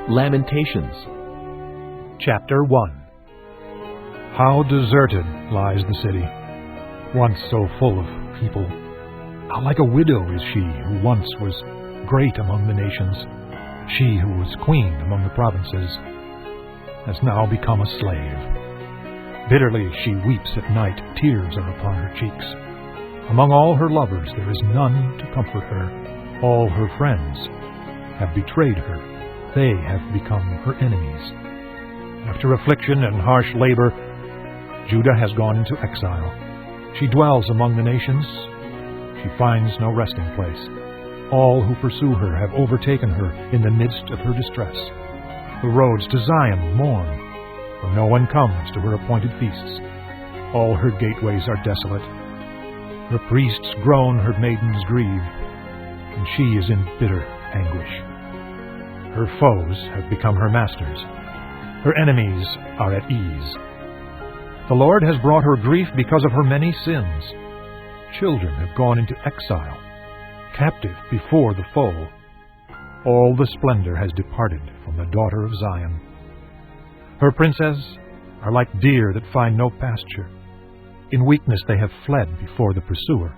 Lamentations. Chapter 1. How deserted lies the city, once so full of people. How like a widow is she who once was great among the nations. She who was queen among the provinces has now become a slave. Bitterly she weeps at night, tears are upon her cheeks. Among all her lovers there is none to comfort her. All her friends have betrayed her. They have become her enemies. After affliction and harsh labor, Judah has gone into exile. She dwells among the nations. She finds no resting place. All who pursue her have overtaken her in the midst of her distress. The roads to Zion mourn, for no one comes to her appointed feasts. All her gateways are desolate. Her priests groan, her maidens grieve, and she is in bitter anguish. Her foes have become her masters. Her enemies are at ease. The Lord has brought her grief because of her many sins. Children have gone into exile, captive before the foe. All the splendor has departed from the daughter of Zion. Her princes are like deer that find no pasture. In weakness they have fled before the pursuer.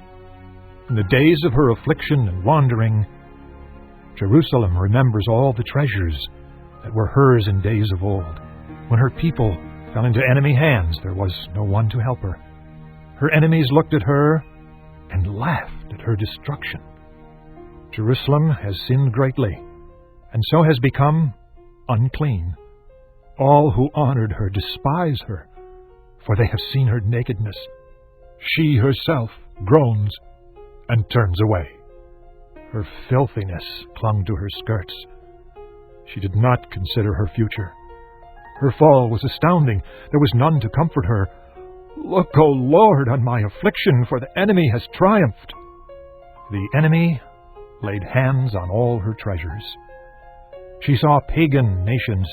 In the days of her affliction and wandering, Jerusalem remembers all the treasures that were hers in days of old. When her people fell into enemy hands, there was no one to help her. Her enemies looked at her and laughed at her destruction. Jerusalem has sinned greatly, and so has become unclean. All who honored her despise her, for they have seen her nakedness. She herself groans and turns away. Her filthiness clung to her skirts. She did not consider her future. Her fall was astounding. There was none to comfort her. Look, O Lord, on my affliction, for the enemy has triumphed. The enemy laid hands on all her treasures. She saw pagan nations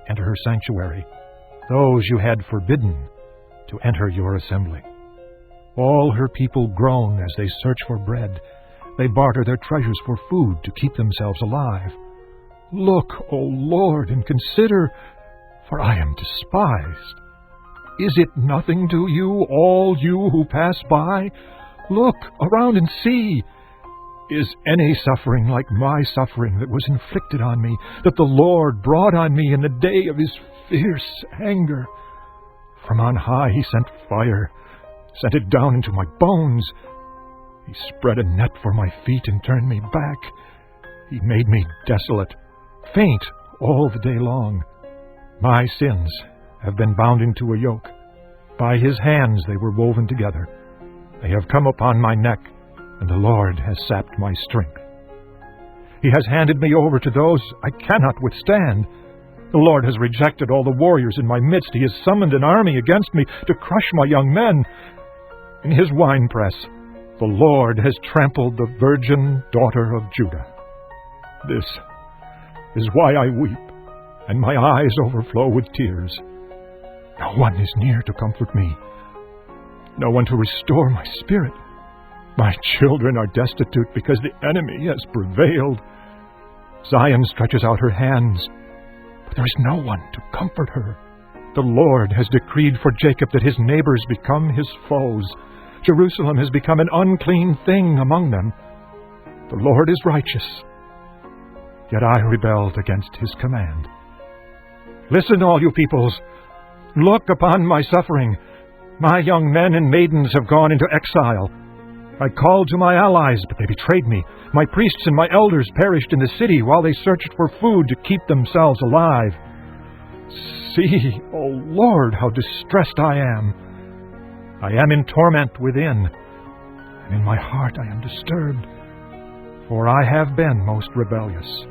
enter her sanctuary, those you had forbidden to enter your assembly. All her people groan as they search for bread. They barter their treasures for food to keep themselves alive. Look, O Lord, and consider, for I am despised. Is it nothing to you, all you who pass by? Look around and see. Is any suffering like my suffering that was inflicted on me, that the Lord brought on me in the day of his fierce anger? From on high he sent fire, sent it down into my bones. He spread a net for my feet and turned me back. He made me desolate, faint all the day long. My sins have been bound into a yoke. By his hands they were woven together. They have come upon my neck, and the Lord has sapped my strength. He has handed me over to those I cannot withstand. The Lord has rejected all the warriors in my midst. He has summoned an army against me to crush my young men. In his winepress, the Lord has trampled the virgin daughter of Judah. This is why I weep, and my eyes overflow with tears. No one is near to comfort me, no one to restore my spirit. My children are destitute because the enemy has prevailed. Zion stretches out her hands, but there is no one to comfort her. The Lord has decreed for Jacob that his neighbors become his foes. Jerusalem has become an unclean thing among them. The Lord is righteous, yet I rebelled against his command. Listen, all you peoples. Look upon my suffering. My young men and maidens have gone into exile. I called to my allies, but they betrayed me. My priests and my elders perished in the city while they searched for food to keep themselves alive. See, O Lord, how distressed I am. I am in torment within, and in my heart I am disturbed, for I have been most rebellious.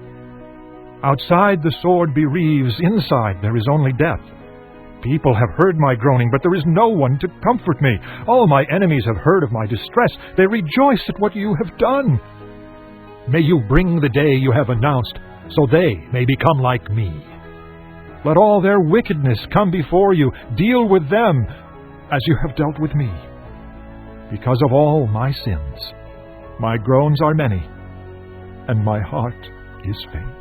Outside the sword bereaves, inside there is only death. People have heard my groaning, but there is no one to comfort me. All my enemies have heard of my distress. They rejoice at what you have done. May you bring the day you have announced, so they may become like me. Let all their wickedness come before you. Deal with them as you have dealt with me. Because of all my sins, my groans are many, and my heart is faint.